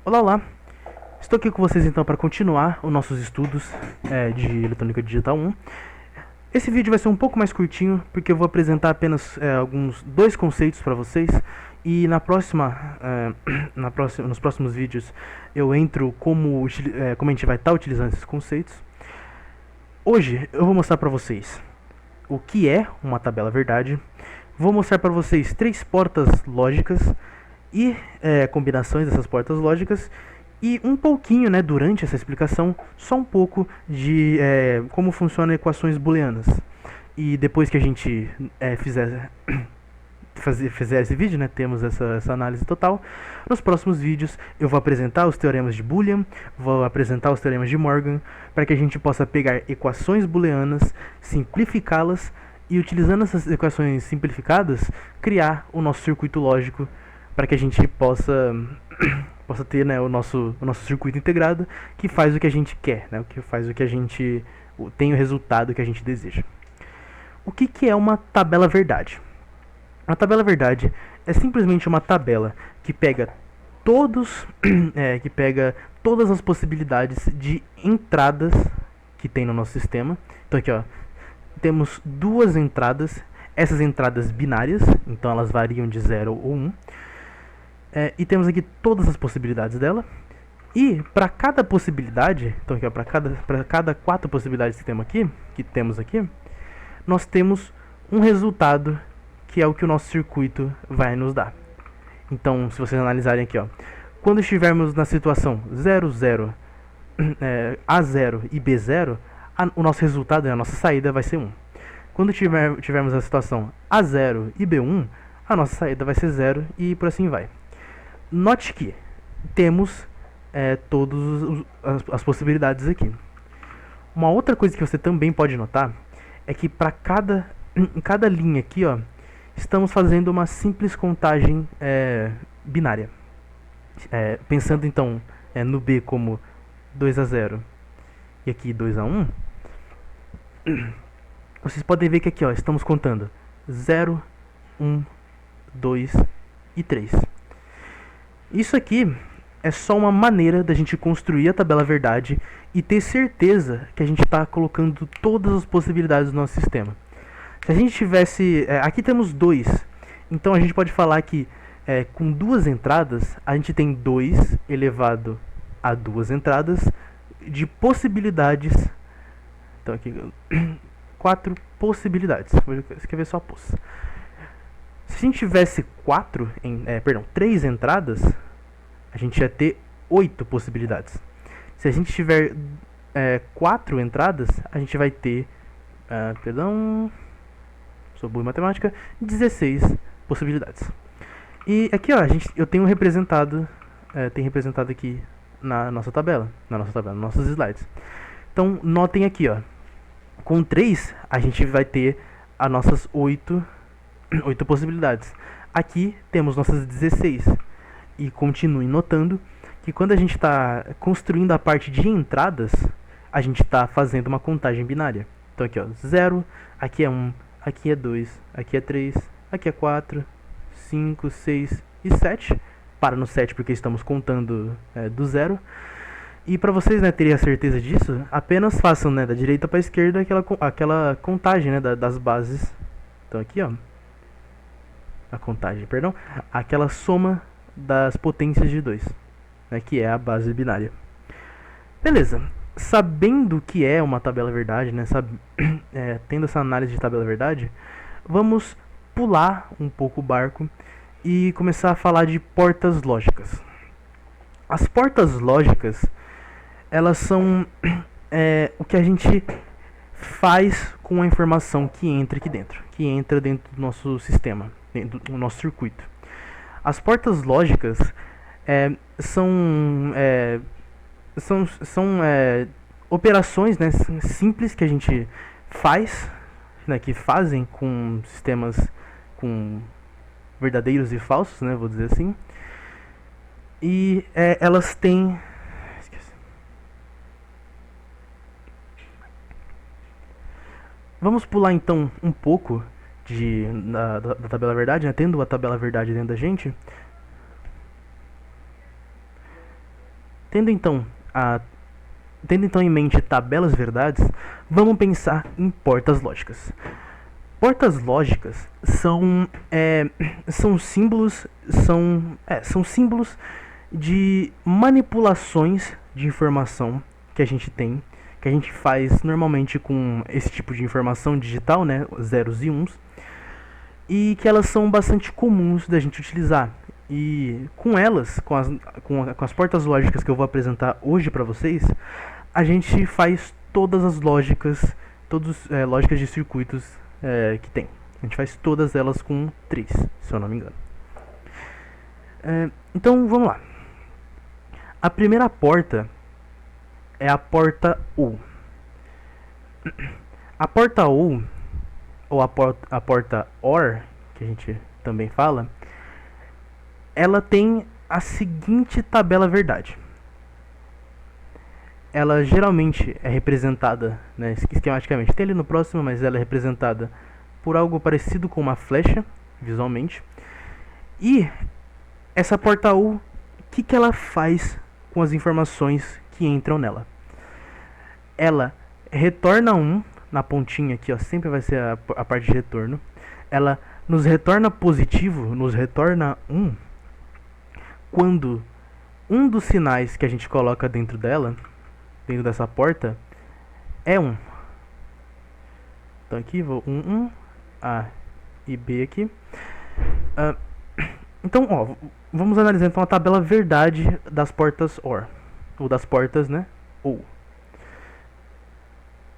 Olá, olá! Estou aqui com vocês então para continuar os nossos estudos de Eletrônica Digital 1. Esse vídeo vai ser um pouco mais curtinho, porque eu vou apresentar apenas dois conceitos para vocês. E nos próximos vídeos eu entro como a gente vai estar utilizando esses conceitos. Hoje eu vou mostrar para vocês o que é uma tabela verdade. Vou mostrar para vocês 3 portas lógicas e combinações dessas portas lógicas, e um pouquinho, durante essa explicação, só um pouco de como funcionam equações booleanas. E depois que a gente fizer esse vídeo, temos essa análise total. Nos próximos vídeos eu vou apresentar os teoremas de Boolean, vou apresentar os teoremas de Morgan, para que a gente possa pegar equações booleanas, simplificá-las e, utilizando essas equações simplificadas, criar o nosso circuito lógico para que a gente possa ter o nosso circuito integrado, que faz o que a gente quer, que faz o que a gente tem o resultado que a gente deseja. O que é uma tabela verdade? Uma tabela verdade é simplesmente uma tabela que pega todas as possibilidades de entradas que tem no nosso sistema. Então aqui, temos duas entradas, essas entradas binárias, então elas variam de 0 ou 1. E temos aqui todas as possibilidades dela. E para cada possibilidade, então aqui, para cada 4 possibilidades que temos aqui, nós temos um resultado que é o que o nosso circuito vai nos dar. Então, se vocês analisarem aqui, quando estivermos na situação 0, 0, A0 e B0, o nosso resultado, a nossa saída vai ser 1. Quando tivermos a situação A0 e B1, a nossa saída vai ser 0 e por assim vai. Note que temos todas as possibilidades aqui. Uma outra coisa que você também pode notar é que em cada linha aqui, estamos fazendo uma simples contagem binária. Pensando então no B como 2 a 0 e aqui 2 a 1, vocês podem ver que aqui estamos contando 0, 1, 2 e 3. Isso aqui é só uma maneira da gente construir a tabela verdade e ter certeza que a gente está colocando todas as possibilidades do nosso sistema. Se a gente tivesse... aqui temos 2, então a gente pode falar que com 2 entradas, a gente tem 2 elevado a 2 entradas de possibilidades. Então aqui, 4 possibilidades. Vou escrever só pos. Se a gente tivesse 3 entradas, a gente ia ter 8 possibilidades. Se a gente tiver 4 entradas, a gente vai ter, sou burro em matemática, 16 possibilidades. E aqui, eu tenho representado aqui na nossa tabela, nos nossos slides. Então, notem aqui, com 3, a gente vai ter as nossas 8 possibilidades. Aqui temos nossas 16. E continuem notando que quando a gente está construindo a parte de entradas, a gente está fazendo uma contagem binária. Então aqui, 0, aqui é 1, aqui é 2, aqui é 3, aqui é 4, 5, 6 e 7. Para no 7 porque estamos contando do 0. E para vocês terem a certeza disso, apenas façam da direita para a esquerda aquela contagem das bases. Então aqui, aquela soma das potências de 2, que é a base binária. Beleza, sabendo o que é uma tabela verdade, tendo essa análise de tabela verdade, vamos pular um pouco o barco e começar a falar de portas lógicas. As portas lógicas, elas são o que a gente faz com a informação que entra aqui dentro, que entra dentro do nosso sistema, dentro do nosso circuito. As portas lógicas são operações simples que a gente faz, que fazem com sistemas com verdadeiros e falsos, vou dizer assim. E elas têm... Vamos pular então um pouco da tabela verdade, tendo a tabela verdade dentro da gente. Tendo então, a, tendo então em mente tabelas verdades, vamos pensar em portas lógicas. Portas lógicas são símbolos, são símbolos de manipulações de informação que a gente tem, que a gente faz normalmente com esse tipo de informação digital, né, zeros e uns, e que elas são bastante comuns da gente utilizar. E com elas, com as portas lógicas que eu vou apresentar hoje para vocês, a gente faz todas as lógicas, lógicas de circuitos que tem. A gente faz todas elas com 3, se eu não me engano. Então vamos lá. A primeira porta é a porta OR. A porta OR, ou a porta OR, que a gente também fala, ela tem a seguinte tabela verdade. Ela geralmente é representada, né, esquematicamente, tem ali no próximo, mas ela é representada por algo parecido com uma flecha, visualmente. E essa porta OR, o que ela faz com as informações que entram nela? Ela retorna 1 na pontinha aqui, ó, sempre vai ser a parte de retorno. Ela nos retorna positivo, nos retorna 1 quando um dos sinais que a gente coloca dentro dela, dentro dessa porta, é 1. Então aqui vou 1, A e B aqui. Então, ó, vamos analisar então a tabela verdade das portas OR, ou das portas, né, OR.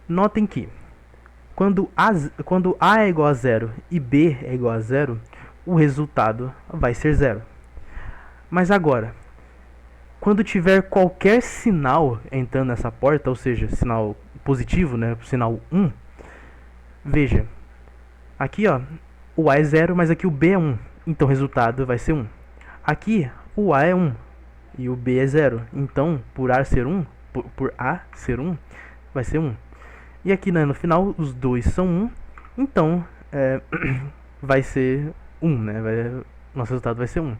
Notem que quando A é igual a 0 e B é igual a 0, o resultado vai ser 0. Mas agora, quando tiver qualquer sinal entrando nessa porta, ou seja, sinal positivo, né, sinal 1, veja, aqui ó, o A é 0, mas aqui o B é 1, então o resultado vai ser 1. Aqui o A é 1 e o B é 0, então por A ser 1, vai ser 1. E aqui, né, no final os dois são 1, então vai ser 1, né, nosso resultado vai ser 1.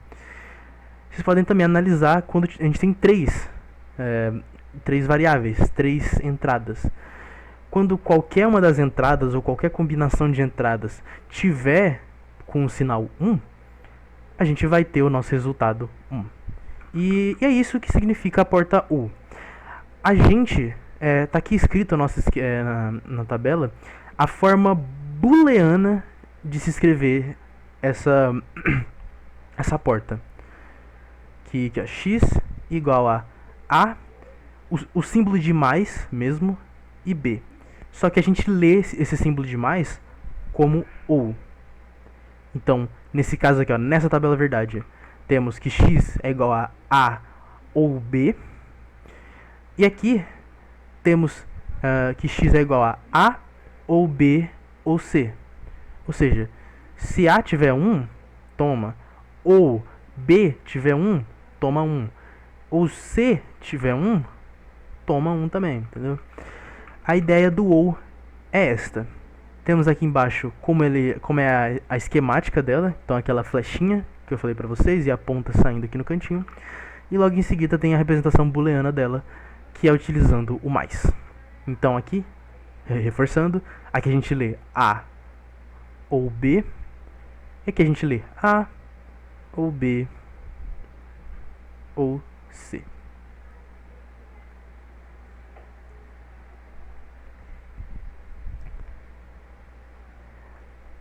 Vocês podem também analisar quando a gente tem três variáveis, 3 entradas. Quando qualquer uma das entradas ou qualquer combinação de entradas tiver com o sinal 1, a gente vai ter o nosso resultado 1. E é isso que significa a porta OR. A gente, tá aqui escrito na tabela, a forma booleana de se escrever essa porta. Que é x igual a o símbolo de mais mesmo, e b. Só que a gente lê esse símbolo de mais como ou. Então, nesse caso aqui, ó, nessa tabela verdade, temos que x é igual a ou b. E aqui temos que x é igual a ou b ou c. Ou seja, se a tiver 1, toma. Ou b tiver 1, toma 1. Ou C tiver 1, toma 1 também, entendeu? A ideia do OR é esta. Temos aqui embaixo como é a esquemática dela. Então aquela flechinha que eu falei pra vocês e a ponta saindo aqui no cantinho. E logo em seguida tem a representação booleana dela, que é utilizando o mais. Então aqui, reforçando, aqui a gente lê A ou B. E aqui a gente lê A ou B ou C.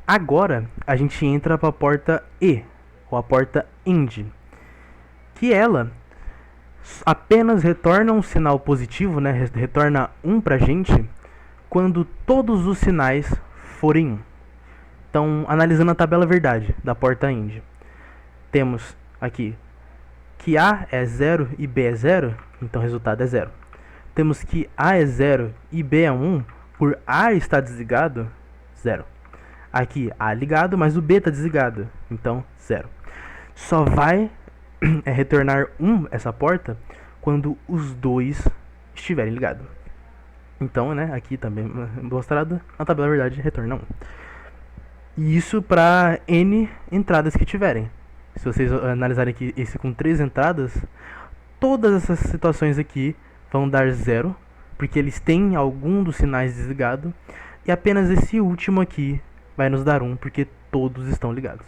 Agora a gente entra para a porta E, ou a porta AND, que ela apenas retorna um sinal positivo, né? Retorna 1 pra gente quando todos os sinais forem 1. Então, analisando a tabela verdade da porta AND, temos aqui que A é 0 e B é 0, então o resultado é 0. Temos que A é 0 e B é 1, por A estar desligado, 0. Aqui A ligado, mas o B está desligado, então 0. Só vai retornar 1 essa porta quando os dois estiverem ligados. Então, né, aqui também mostrado, na tabela verdade retorna 1. E isso para N entradas que tiverem. Se vocês analisarem aqui esse com 3 entradas, todas essas situações aqui vão dar 0, porque eles têm algum dos sinais desligado, e apenas esse último aqui vai nos dar 1, porque todos estão ligados.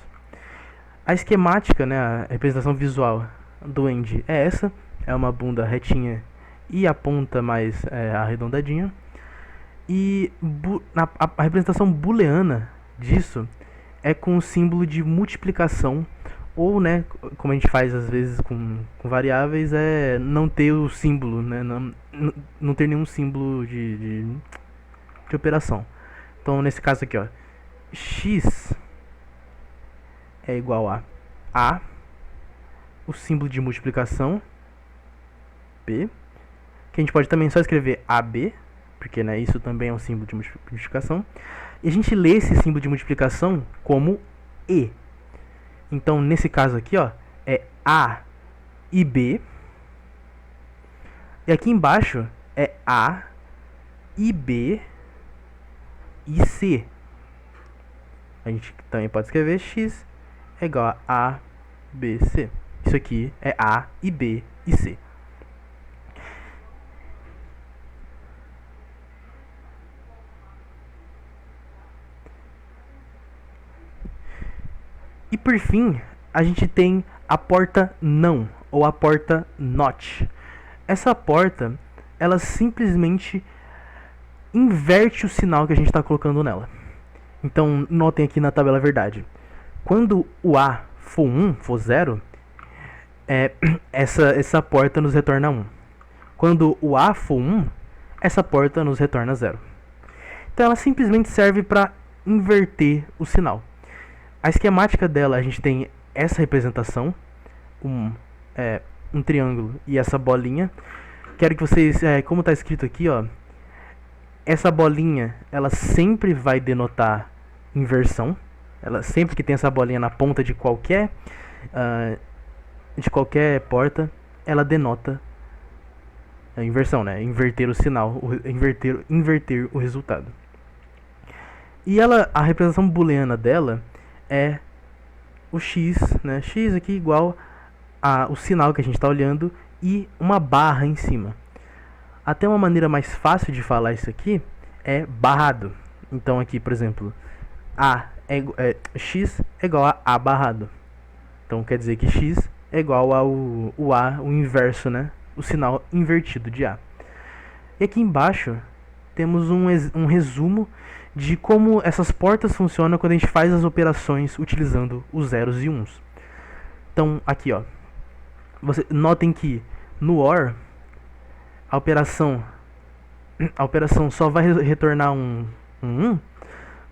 A esquemática, né, a representação visual do end é essa, é uma bunda retinha e a ponta mais arredondadinha. E a representação booleana disso é com o símbolo de multiplicação, ou, né, como a gente faz às vezes com variáveis, é não ter o símbolo, né, não ter nenhum símbolo de operação. Então, nesse caso aqui, ó, x é igual a, o símbolo de multiplicação, b, que a gente pode também só escrever AB, porque, né, isso também é um símbolo de multiplicação. E a gente lê esse símbolo de multiplicação como E. Então, nesse caso aqui, ó, é A e B. E aqui embaixo é A e B e C. A gente também pode escrever X é igual a B, C. Isso aqui é A e B e C. E por fim, a gente tem a porta não, ou a porta not. Essa porta, ela simplesmente inverte o sinal que a gente está colocando nela. Então, notem aqui na tabela verdade. Quando o A for 1, for 0, essa porta nos retorna 1. Quando o A for 1, essa porta nos retorna 0. Então, ela simplesmente serve para inverter o sinal. A esquemática dela, a gente tem essa representação, um triângulo e essa bolinha. Quero que vocês, como está escrito aqui, ó, essa bolinha, ela sempre vai denotar inversão. Ela sempre que tem essa bolinha na ponta de qualquer porta, ela denota a inversão, né? Inverter o sinal, inverter o resultado. E a representação booleana dela é o x, né? X aqui igual o sinal que a gente está olhando e uma barra em cima. Até uma maneira mais fácil de falar isso aqui é barrado. Então aqui, por exemplo, x é igual a barrado. Então quer dizer que x é igual ao o inverso, né? O sinal invertido de A. E aqui embaixo temos um resumo de como essas portas funcionam quando a gente faz as operações utilizando os zeros e uns. Então, aqui, ó, notem que no OR a operação só vai retornar um 1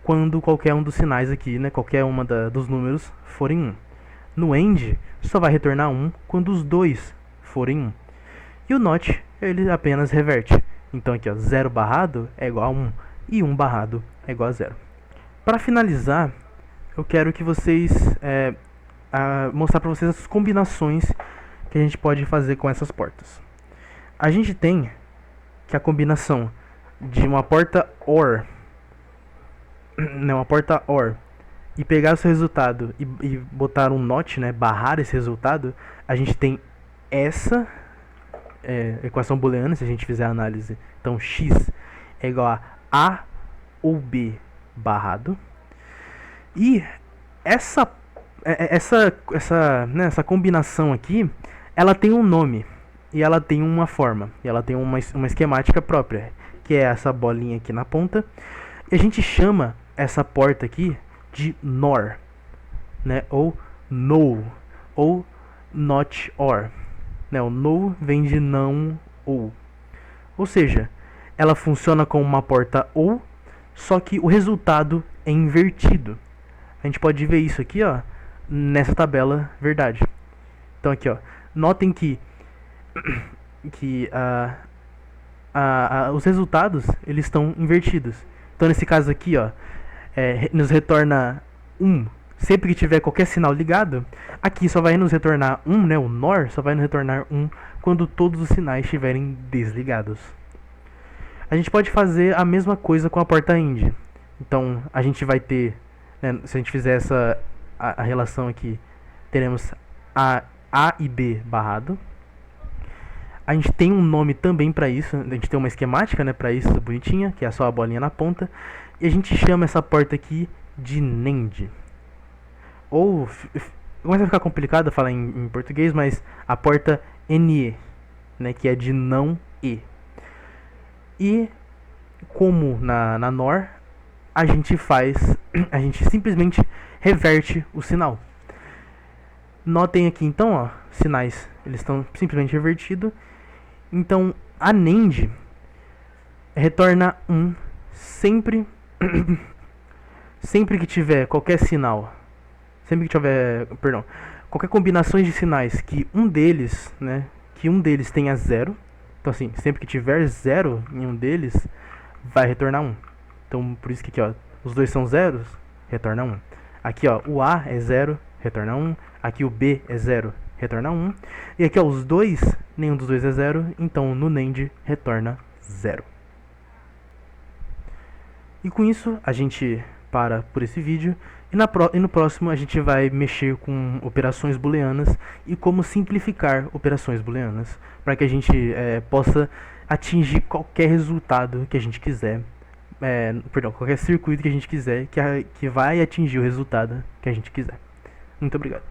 quando qualquer um dos sinais aqui, né, qualquer uma dos números forem 1. No AND só vai retornar 1 quando os dois forem 1. E o NOT, ele apenas reverte. Então aqui, ó, 0 barrado é igual a 1 e 1 barrado é igual a 0. Para finalizar, eu quero que vocês mostrar para vocês as combinações que a gente pode fazer com essas portas. A gente tem que a combinação de uma porta OR, e pegar o seu resultado e botar um NOT, né, barrar esse resultado, a gente tem essa equação booleana, se a gente fizer a análise. Então, x é igual a ou B barrado. E essa combinação aqui, ela tem um nome, e ela tem uma forma, e ela tem uma esquemática própria, que é essa bolinha aqui na ponta. E a gente chama essa porta aqui de NOR, né, ou NO, ou NOT OR. Né, o NO vem de não ou. Ou seja, ela funciona como uma porta OU, só que o resultado é invertido. A gente pode ver isso aqui, ó, nessa tabela verdade. Então aqui, ó, notem que os resultados eles estão invertidos. Então nesse caso aqui, ó, nos retorna 1 sempre que tiver qualquer sinal ligado. Aqui só vai nos retornar 1, né, o NOR só vai nos retornar 1 quando todos os sinais estiverem desligados. A gente pode fazer a mesma coisa com a porta AND. Então a gente vai ter, né, se a gente fizer a relação aqui, teremos A e B barrado. A gente tem um nome também para isso, a gente tem uma esquemática, né, para isso, bonitinha, que é só a bolinha na ponta, e a gente chama essa porta aqui de NAND. Ou, começa a ficar complicado falar em português, mas a porta NE, né, que é de não E. E como na NOR, a gente a gente simplesmente reverte o sinal. Notem aqui então, ó, sinais, eles estão simplesmente revertidos. Então a NAND retorna 1 sempre sempre que tiver qualquer sinal, sempre que tiver, perdão, qualquer combinação de sinais que um deles, né, que um deles tenha 0. Então assim, sempre que tiver 0 em um deles, vai retornar 1. Então por isso que aqui, ó, os dois são zeros, retorna 1. Aqui, ó, o A é 0, retorna 1. Aqui o B é 0, retorna 1. E aqui, ó, os dois, nenhum dos dois é 0, então no NAND retorna 0. E com isso a gente para por esse vídeo, e no próximo a gente vai mexer com operações booleanas e como simplificar operações booleanas, para que a gente possa atingir qualquer resultado que a gente quiser, perdão, qualquer circuito que a gente quiser, que vai atingir o resultado que a gente quiser. Muito obrigado.